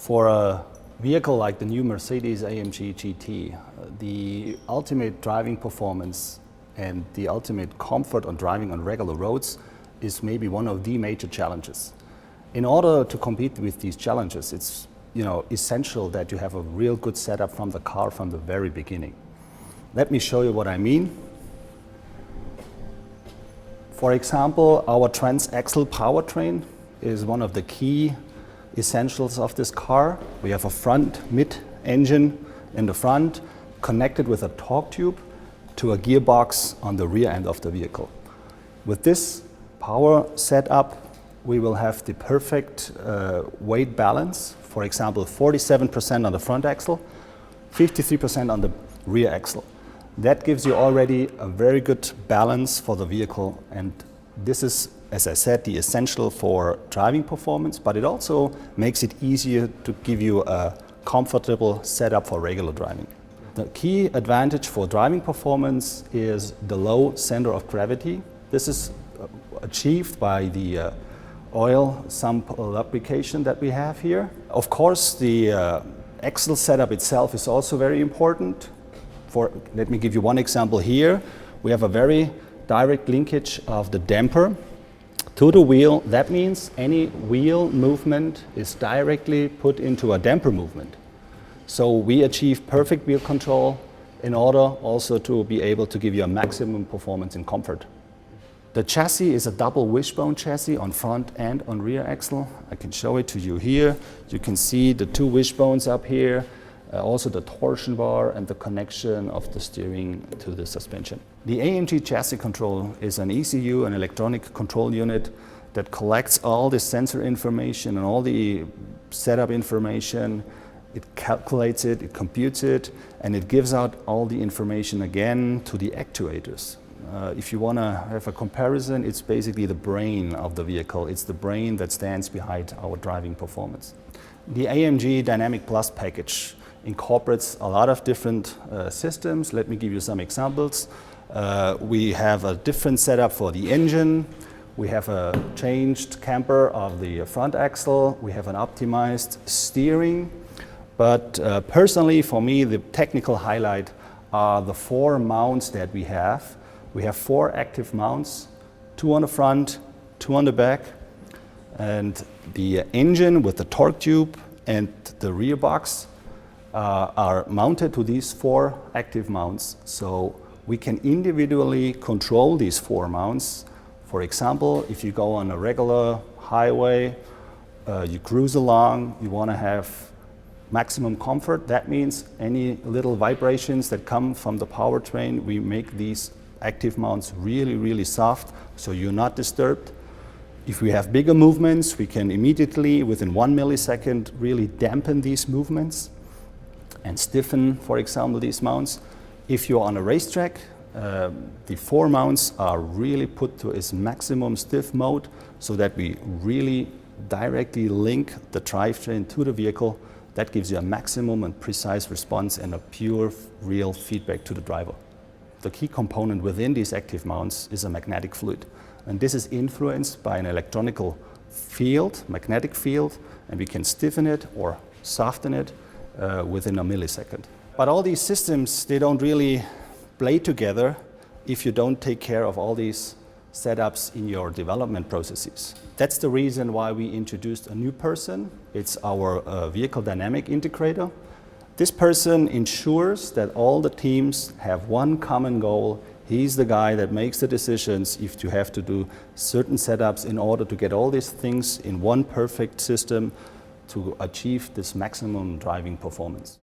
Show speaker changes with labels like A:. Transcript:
A: For a vehicle like the new Mercedes-AMG GT, the ultimate driving performance and the ultimate comfort on driving on regular roads is maybe one of the major challenges. In order to compete with these challenges, it's essential that you have a real good setup from the car from the very beginning. Let me show you what I mean. For example, our transaxle powertrain is one of the key essentials of this car. We have a front mid-engine in the front connected with a torque tube to a gearbox on the rear end of the vehicle. With this power setup, we will have the perfect weight balance. For example, 47% on the front axle, 53% on the rear axle. That gives you already a very good balance for the vehicle, and this is, as I said, the essential for driving performance, but it also makes it easier to give you a comfortable setup for regular driving. The key advantage for driving performance is the low center of gravity. This is achieved by the oil sump lubrication that we have here. Of course, the axle setup itself is also very important. Let me give you one example here. We have a very direct linkage of the damper to the wheel. That means any wheel movement is directly put into a damper movement. So we achieve perfect wheel control in order also to be able to give you a maximum performance and comfort. The chassis is a double wishbone chassis on front and on rear axle. I can show it to you here. You can see the two wishbones up here, also the torsion bar and the connection of the steering to the suspension. The AMG chassis control is an ECU, an electronic control unit that collects all the sensor information and all the setup information. It calculates it, it computes it, and it gives out all the information again to the actuators. If you want to have a comparison, it's basically the brain of the vehicle. It's the brain that stands behind our driving performance. The AMG Dynamic Plus package incorporates a lot of different systems. Let me give you some examples. We have a different setup for the engine. We have a changed camber of the front axle. We have an optimized steering. But personally, for me, the technical highlight are the 4 mounts that we have. We have 4 active mounts, 2 on the front, 2 on the back, and the engine with the torque tube and the rear box are mounted to these 4 active mounts. So we can individually control these 4 mounts. For example, if you go on a regular highway, you cruise along, you want to have maximum comfort. That means any little vibrations that come from the powertrain, we make these active mounts really, really soft, so you're not disturbed. If we have bigger movements, we can immediately, within 1 millisecond, really dampen these movements and stiffen, for example, these mounts. If you're on a racetrack, the 4 mounts are really put to its maximum stiff mode so that we really directly link the drivetrain to the vehicle. That gives you a maximum and precise response and a pure, real feedback to the driver. The key component within these active mounts is a magnetic fluid. And this is influenced by an electronical field, magnetic field, and we can stiffen it or soften it within a millisecond. But all these systems, they don't really play together if you don't take care of all these setups in your development processes. That's the reason why we introduced a new person. It's our vehicle dynamic integrator. This person ensures that all the teams have one common goal. He's the guy that makes the decisions if you have to do certain setups in order to get all these things in one perfect system to achieve this maximum driving performance.